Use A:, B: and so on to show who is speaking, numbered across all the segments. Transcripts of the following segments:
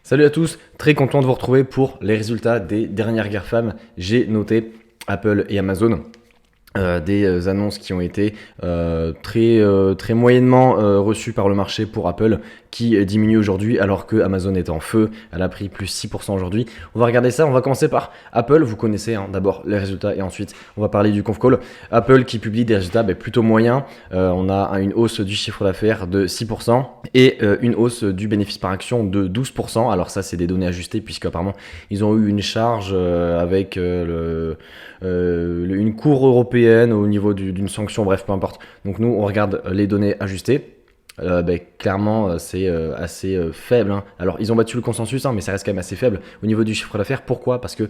A: Salut à tous, très content de vous retrouver pour les résultats des dernières GAFAM. J'ai noté Apple et Amazon. Des annonces qui ont été très moyennement reçues par le marché pour Apple qui diminue aujourd'hui alors que Amazon est en feu. Elle a pris plus 6% aujourd'hui. On va regarder ça, on va commencer par Apple. Vous connaissez d'abord les résultats et ensuite on va parler du conf call. Apple qui publie des résultats plutôt moyens. On a une hausse du chiffre d'affaires de 6% et une hausse du bénéfice par action de 12%. Alors ça c'est des données ajustées puisque apparemment ils ont eu une charge avec une cour européenne au niveau d'une sanction, bref, peu importe. Donc nous, on regarde les données ajustées. Clairement, c'est assez faible. Alors, ils ont battu le consensus, mais ça reste quand même assez faible au niveau du chiffre d'affaires. Pourquoi ? Parce que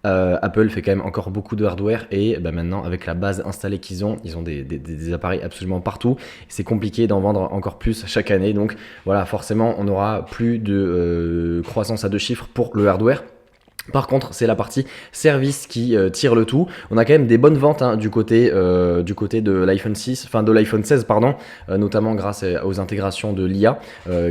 A: Apple fait quand même encore beaucoup de hardware et maintenant, avec la base installée qu'ils ont, ils ont des appareils absolument partout. C'est compliqué d'en vendre encore plus chaque année. Donc voilà, forcément, on aura plus de croissance à deux chiffres pour le hardware. Par contre, c'est la partie service qui tire le tout. On a quand même des bonnes ventes du côté de l'iPhone 6, enfin de l'iPhone 16 pardon, notamment grâce aux intégrations de l'IA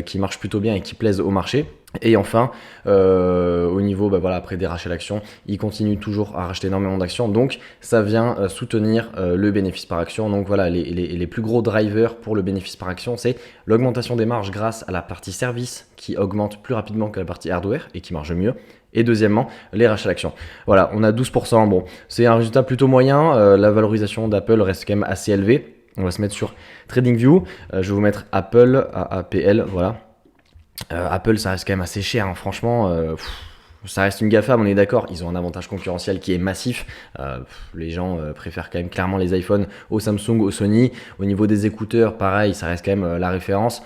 A: qui marchent plutôt bien et qui plaisent au marché. Et enfin, au niveau, après des rachats d'actions, ils continuent toujours à racheter énormément d'actions. Donc, ça vient soutenir le bénéfice par action. Donc voilà, les plus gros drivers pour le bénéfice par action, c'est l'augmentation des marges grâce à la partie service qui augmente plus rapidement que la partie hardware et qui marche mieux. Et deuxièmement, les rachats d'actions. Voilà, on a 12%. Bon, c'est un résultat plutôt moyen. La valorisation d'Apple reste quand même assez élevée. On va se mettre sur TradingView. Je vais vous mettre Apple, AAPL, voilà. Apple, ça reste quand même assez cher, franchement. Ça reste une GAFAM, on est d'accord, ils ont un avantage concurrentiel qui est massif. Les gens préfèrent quand même clairement les iPhones au Samsung, au Sony. Au niveau des écouteurs, pareil, ça reste quand même la référence.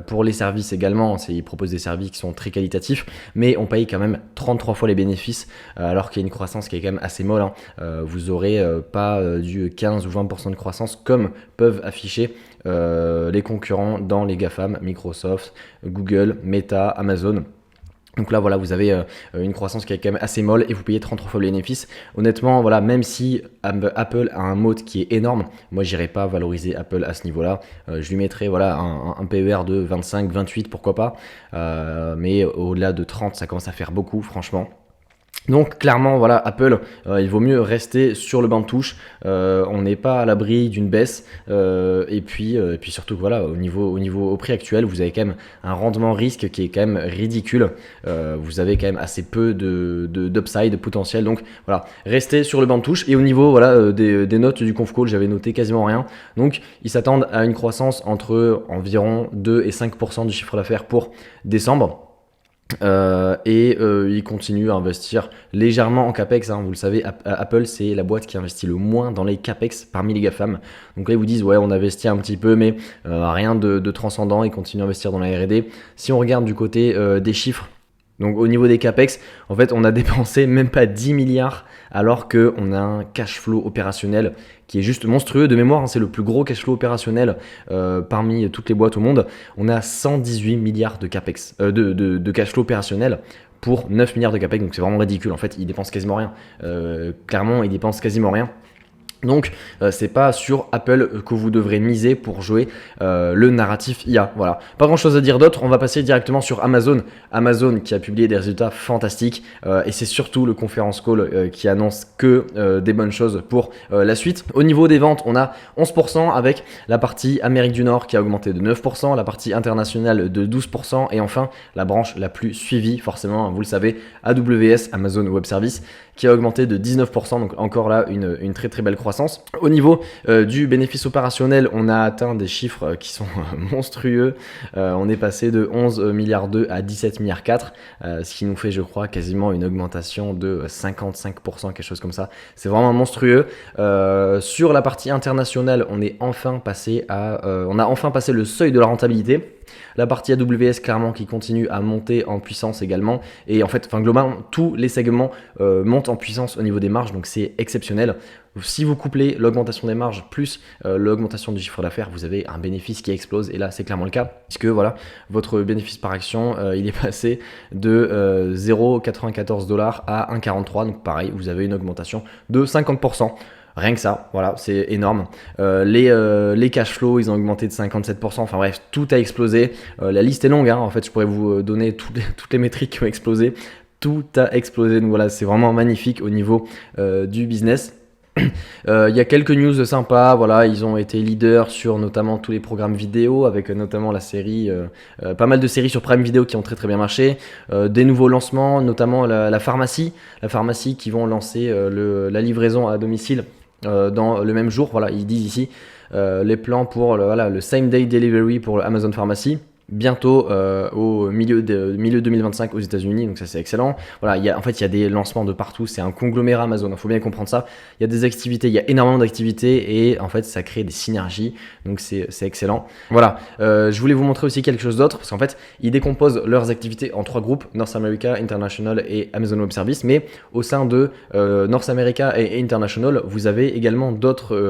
A: Pour les services également, ils proposent des services qui sont très qualitatifs, mais on paye quand même 33 fois les bénéfices, alors qu'il y a une croissance qui est quand même assez molle. Vous aurez pas du 15 ou 20% de croissance comme peuvent afficher les concurrents dans les GAFAM, Microsoft, Google, Meta, Amazon. Donc là, voilà, vous avez une croissance qui est quand même assez molle et vous payez 33 fois le bénéfice. Honnêtement, voilà, même si Apple a un moat qui est énorme, moi, j'irai pas valoriser Apple à ce niveau-là. Je lui mettrais voilà, un PER de 25, 28, pourquoi pas. Mais au-delà de 30, ça commence à faire beaucoup, franchement. Donc clairement, voilà, Apple, il vaut mieux rester sur le banc de touche. On n'est pas à l'abri d'une baisse. Et puis surtout, voilà, au prix actuel, vous avez quand même un rendement risque qui est quand même ridicule. Vous avez quand même assez peu d'upside potentiel. Donc voilà, restez sur le banc de touche. Et au niveau voilà, des notes du conf call, j'avais noté quasiment rien. Donc ils s'attendent à une croissance entre environ 2 et 5% du chiffre d'affaires pour décembre. Ils continuent à investir légèrement en capex. Vous le savez, Apple c'est la boîte qui investit le moins dans les capex parmi les GAFAM. Donc là ils vous disent ouais on investit un petit peu mais rien de transcendant. Ils continuent à investir dans la R&D. Si on regarde du côté des chiffres, donc au niveau des capex, en fait on a dépensé même pas 10 milliards alors qu'on a un cash flow opérationnel qui est juste monstrueux. De mémoire, c'est le plus gros cash flow opérationnel parmi toutes les boîtes au monde. On a 118 milliards de capex, de cash flow opérationnel pour 9 milliards de capex, donc c'est vraiment ridicule. En fait, ils dépensent quasiment rien. Clairement, ils dépensent quasiment rien. Donc c'est pas sur Apple que vous devrez miser pour jouer le narratif IA. Voilà. Pas grand chose à dire d'autre, on va passer directement sur Amazon. Amazon qui a publié des résultats fantastiques et c'est surtout le conference call qui annonce que des bonnes choses pour la suite. Au niveau des ventes, on a 11% avec la partie Amérique du Nord qui a augmenté de 9%, la partie internationale de 12% et enfin la branche la plus suivie forcément, vous le savez, AWS, Amazon Web Services, qui a augmenté de 19%, donc encore là une très très belle croissance. Au niveau du bénéfice opérationnel, on a atteint des chiffres qui sont monstrueux. On est passé de 11 milliards 2 à 17 milliards 4, ce qui nous fait je crois quasiment une augmentation de 55%, quelque chose comme ça. C'est vraiment monstrueux. Sur la partie internationale, on a enfin passé le seuil de la rentabilité. La partie AWS clairement qui continue à monter en puissance également et en fait globalement tous les segments montent en puissance au niveau des marges, donc c'est exceptionnel. Si vous couplez l'augmentation des marges plus l'augmentation du chiffre d'affaires, vous avez un bénéfice qui explose et là c'est clairement le cas puisque voilà, votre bénéfice par action il est passé de 0,94 $ à 1,43, donc pareil vous avez une augmentation de 50%. Rien que ça, voilà, c'est énorme. Les cash flows, ils ont augmenté de 57%. Enfin bref, tout a explosé. La liste est longue, hein. En fait, je pourrais vous donner toutes les métriques qui ont explosé. Tout a explosé. Donc voilà, c'est vraiment magnifique au niveau du business. Il y a quelques news sympas, voilà, ils ont été leaders sur notamment tous les programmes vidéo, avec notamment la série, pas mal de séries sur Prime Video qui ont très très bien marché, des nouveaux lancements, notamment la pharmacie qui vont lancer la livraison à domicile dans le même jour, voilà, ils disent ici les plans pour le same day delivery pour Amazon Pharmacy. Bientôt au milieu 2025 aux États-Unis, donc ça c'est excellent. Voilà, il y a des lancements de partout, c'est un conglomérat Amazon, il faut bien comprendre ça. Il y a des activités, il y a énormément d'activités et en fait ça crée des synergies, donc c'est excellent. Voilà, je voulais vous montrer aussi quelque chose d'autre parce qu'en fait ils décomposent leurs activités en 3 groupes, North America, International et Amazon Web Services, mais au sein de North America et International, vous avez également d'autres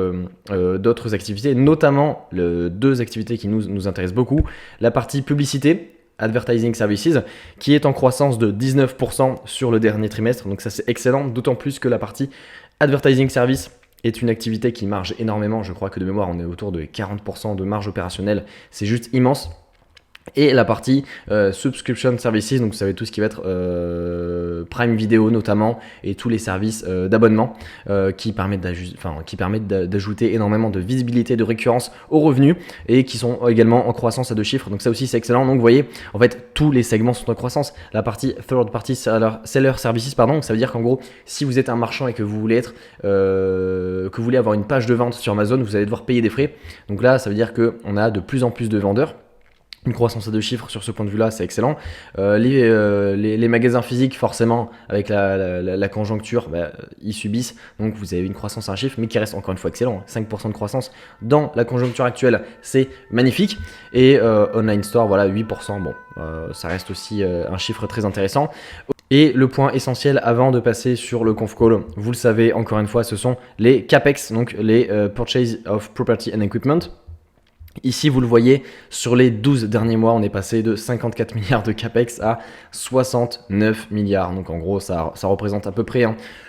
A: activités, notamment 2 activités qui nous intéressent beaucoup. La partie publicité, Advertising Services, qui est en croissance de 19% sur le dernier trimestre. Donc ça c'est excellent, d'autant plus que la partie Advertising Service est une activité qui marge énormément. Je crois que de mémoire on est autour de 40% de marge opérationnelle. C'est juste immense. Et la partie Subscription Services, donc vous savez tout ce qui va être Prime Video notamment, et tous les services d'abonnement qui permettent d'ajouter énormément de visibilité, de récurrence aux revenus, et qui sont également en croissance à 2 chiffres. Donc ça aussi c'est excellent. Donc vous voyez, en fait tous les segments sont en croissance. La partie Third Party Seller Services, pardon, ça veut dire qu'en gros, si vous êtes un marchand et que vous voulez avoir une page de vente sur Amazon, vous allez devoir payer des frais. Donc là, ça veut dire qu'on a de plus en plus de vendeurs. Une croissance à 2 chiffres sur ce point de vue là, c'est excellent. Les magasins physiques, forcément, avec la conjoncture, ils subissent. Donc vous avez une croissance à 1 chiffre, mais qui reste encore une fois excellent. 5% de croissance dans la conjoncture actuelle, c'est magnifique. Et online store, voilà, 8%. Bon, ça reste aussi un chiffre très intéressant. Et le point essentiel avant de passer sur le conf call, vous le savez encore une fois, ce sont les CAPEX, donc les Purchase of Property and Equipment. Ici, vous le voyez, sur les 12 derniers mois, on est passé de 54 milliards de CAPEX à 69 milliards. Donc en gros, ça représente à peu près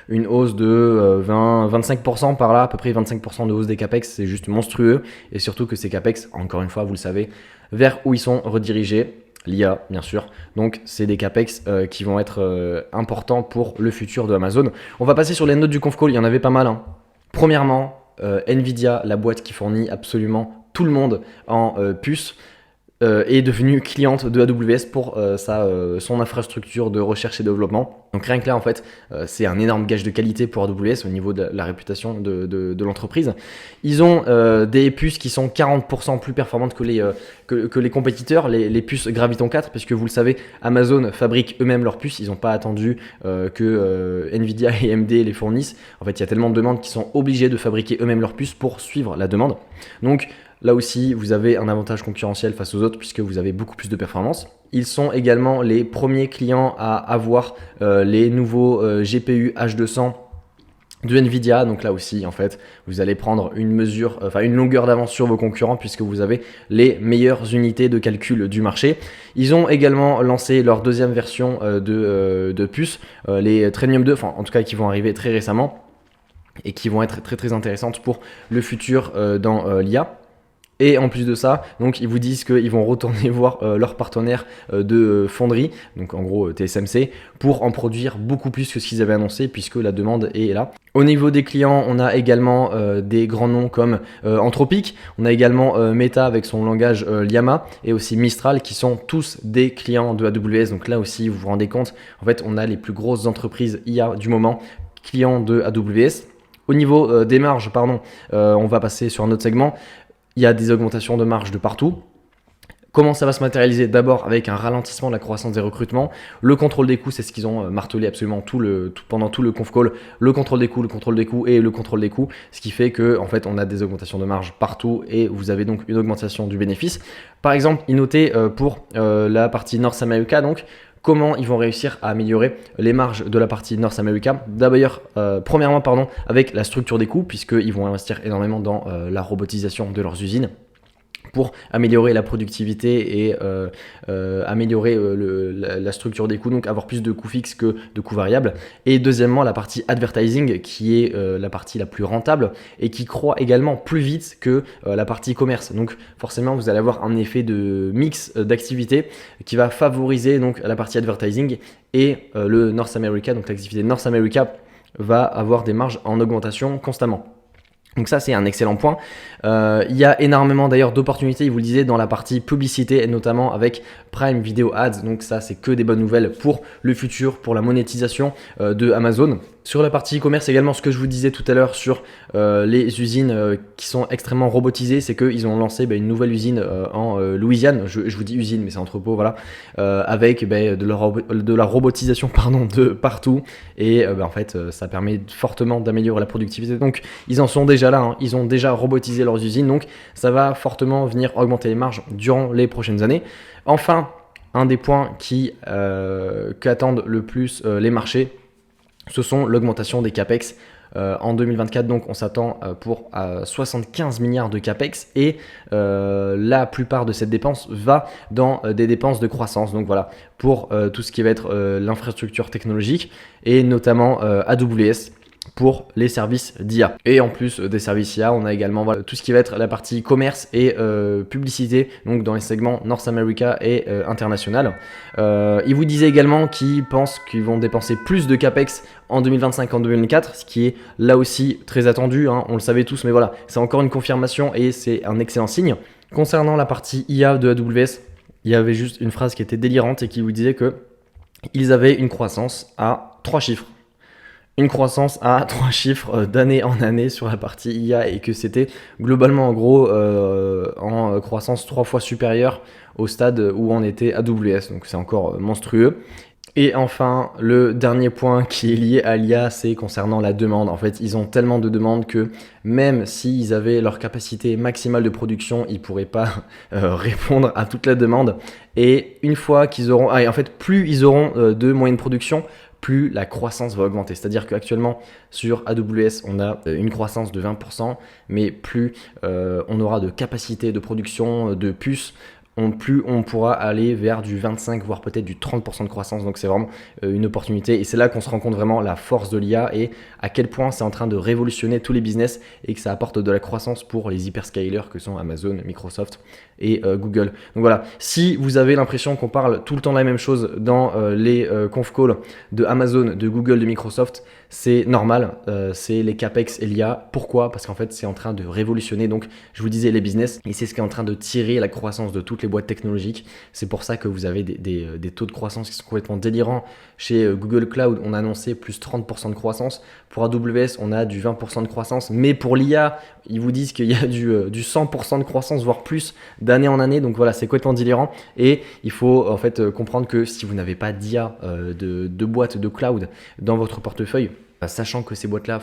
A: une hausse de 25% par là, à peu près 25% de hausse des CAPEX. C'est juste monstrueux. Et surtout que ces CAPEX, encore une fois, vous le savez, vers où ils sont redirigés? L'IA, bien sûr. Donc, c'est des CAPEX qui vont être importants pour le futur de Amazon. On va passer sur les notes du conf call. Il y en avait pas mal. Premièrement, Nvidia, la boîte qui fournit absolument tout le monde en puce, est devenue cliente de AWS pour son infrastructure de recherche et développement. Donc rien que là, en fait, c'est un énorme gage de qualité pour AWS au niveau de la réputation de l'entreprise. Ils ont des puces qui sont 40% plus performantes que les compétiteurs, les puces Graviton 4, puisque vous le savez, Amazon fabrique eux-mêmes leurs puces. Ils n'ont pas attendu que Nvidia et AMD les fournissent. En fait, il y a tellement de demandes qu'ils sont obligés de fabriquer eux-mêmes leurs puces pour suivre la demande. Donc, là aussi, vous avez un avantage concurrentiel face aux autres puisque vous avez beaucoup plus de performance. Ils sont également les premiers clients à avoir les nouveaux GPU H200 de Nvidia. Donc là aussi, en fait, vous allez prendre une longueur d'avance sur vos concurrents puisque vous avez les meilleures unités de calcul du marché. Ils ont également lancé leur 2e version de puces, les Trainium 2, enfin en tout cas qui vont arriver très récemment et qui vont être très très intéressantes pour le futur dans l'IA. Et en plus de ça, donc ils vous disent qu'ils vont retourner voir leurs partenaires de fonderie, donc en gros TSMC, pour en produire beaucoup plus que ce qu'ils avaient annoncé puisque la demande est là. Au niveau des clients, on a également des grands noms comme Anthropic, on a également Meta avec son langage Llama et aussi Mistral qui sont tous des clients de AWS. Donc là aussi, vous vous rendez compte, en fait, on a les plus grosses entreprises IA du moment, clients de AWS. Au niveau des marges, on va passer sur un autre segment. Il y a des augmentations de marge de partout. Comment ça va se matérialiser? D'abord avec un ralentissement de la croissance des recrutements. Le contrôle des coûts, c'est ce qu'ils ont martelé absolument pendant tout le conf call. Le contrôle des coûts et le contrôle des coûts. Ce qui fait que en fait, on a des augmentations de marge partout et vous avez donc une augmentation du bénéfice. Par exemple, ils notaient pour la partie North America, donc comment ils vont réussir à améliorer les marges de la partie North America. D'abord, premièrement, avec la structure des coûts, puisqu'ils vont investir énormément dans la robotisation de leurs usines pour améliorer la productivité et améliorer la structure des coûts, donc avoir plus de coûts fixes que de coûts variables. Et deuxièmement, la partie advertising qui est la partie la plus rentable et qui croît également plus vite que la partie commerce. Donc forcément, vous allez avoir un effet de mix d'activités qui va favoriser donc la partie advertising et le North America, donc l'activité North America va avoir des marges en augmentation constamment. Donc ça, c'est un excellent point. Il y a énormément d'ailleurs d'opportunités, vous le disiez, dans la partie publicité, et notamment avec Prime Video Ads. Donc ça, c'est que des bonnes nouvelles pour le futur, pour la monétisation de Amazon. Sur la partie e-commerce également, ce que je vous disais tout à l'heure sur les usines qui sont extrêmement robotisées, c'est qu'ils ont lancé une nouvelle usine en Louisiane. Je vous dis usine, mais c'est entrepôt, voilà, avec de la robotisation de partout. Et en fait, ça permet fortement d'améliorer la productivité. Donc, ils en sont déjà là, hein. Ils ont déjà robotisé leurs usines. Donc, ça va fortement venir augmenter les marges durant les prochaines années. Enfin, un des points qu'attendent le plus les marchés, ce sont l'augmentation des CAPEX. En 2024, donc on s'attend pour 75 milliards de CAPEX et la plupart de cette dépense va dans des dépenses de croissance. Donc voilà, pour tout ce qui va être l'infrastructure technologique et notamment AWS pour les services d'IA. Et en plus des services IA, on a également tout ce qui va être la partie commerce et publicité, donc dans les segments North America et international. Ils vous disaient également qu'ils pensent qu'ils vont dépenser plus de CAPEX en 2025 qu'en 2024, ce qui est là aussi très attendu, hein, on le savait tous, mais voilà, c'est encore une confirmation et c'est un excellent signe. Concernant la partie IA de AWS, il y avait juste une phrase qui était délirante et qui vous disait qu'ils avaient une croissance à 3 chiffres. Une croissance à 3 chiffres d'année en année sur la partie IA et que c'était globalement en gros en croissance 3 fois supérieure au stade où on était AWS, donc c'est encore monstrueux. Et enfin, le dernier point qui est lié à l'IA, c'est concernant la demande. En fait, ils ont tellement de demandes que même s'ils avaient leur capacité maximale de production, ils ne pourraient pas répondre à toute la demande. Et une fois qu'ils auront... en fait, plus ils auront de moyens de production, plus la croissance va augmenter. C'est-à-dire qu'actuellement, sur AWS, on a une croissance de 20%, mais plus on aura de capacité de production, de puces, plus on pourra aller vers du 25 voire peut-être du 30% de croissance. Donc c'est vraiment une opportunité et c'est là qu'on se rend compte vraiment la force de l'IA et à quel point c'est en train de révolutionner tous les business et que ça apporte de la croissance pour les hyperscalers que sont Amazon, Microsoft et Google. Donc voilà, si vous avez l'impression qu'on parle tout le temps de la même chose dans les conf calls de Amazon, de Google, de Microsoft, c'est normal, c'est les CAPEX et l'IA. Pourquoi ? Parce qu'en fait c'est en train de révolutionner, donc je vous disais, les business, et c'est ce qui est en train de tirer la croissance de toutes les boîtes technologiques. C'est pour ça que vous avez des taux de croissance qui sont complètement délirants. Chez Google Cloud, on a annoncé plus 30% de croissance. Pour AWS, on a du 20% de croissance. Mais pour l'IA, ils vous disent qu'il y a du 100% de croissance, voire plus, d'année en année. Donc voilà, c'est complètement délirant. Et il faut en fait comprendre que si vous n'avez pas d'IA, de boîte de cloud dans votre portefeuille, sachant que ces boîtes-là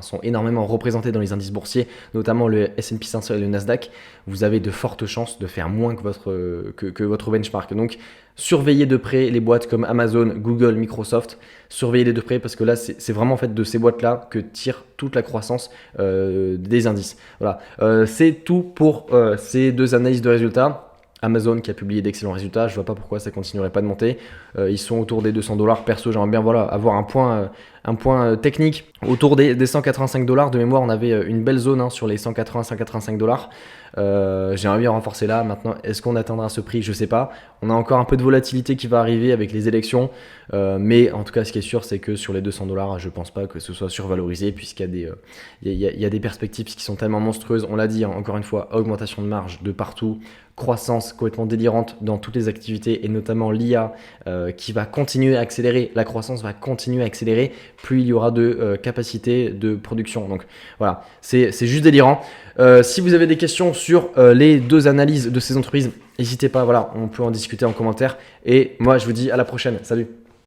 A: sont énormément représentées dans les indices boursiers, notamment le S&P 500 et le Nasdaq, vous avez de fortes chances de faire moins que votre benchmark. Donc, surveillez de près les boîtes comme Amazon, Google, Microsoft. Surveillez-les de près parce que là, c'est vraiment en fait de ces boîtes-là que tire toute la croissance des indices. Voilà, c'est tout pour ces deux analyses de résultats. Amazon qui a publié d'excellents résultats, je vois pas pourquoi ça continuerait pas de monter. Ils sont autour des $200. Perso, j'aimerais bien avoir un point technique autour des $185. De mémoire, on avait une belle zone sur les 180-185$. J'aimerais bien renforcer là. Maintenant, est-ce qu'on atteindra ce prix? Je sais pas. On a encore un peu de volatilité qui va arriver avec les élections. Mais en tout cas, ce qui est sûr, c'est que sur les $200, je pense pas que ce soit survalorisé puisqu'il y a des perspectives qui sont tellement monstrueuses. On l'a dit, encore une fois, augmentation de marge de partout. Croissance complètement délirante dans toutes les activités et notamment l'IA qui va continuer à accélérer, la croissance va continuer à accélérer, plus il y aura de capacité de production. Donc voilà, c'est juste délirant. Si vous avez des questions sur les deux analyses de ces entreprises, n'hésitez pas, voilà, on peut en discuter en commentaire et moi je vous dis à la prochaine, salut.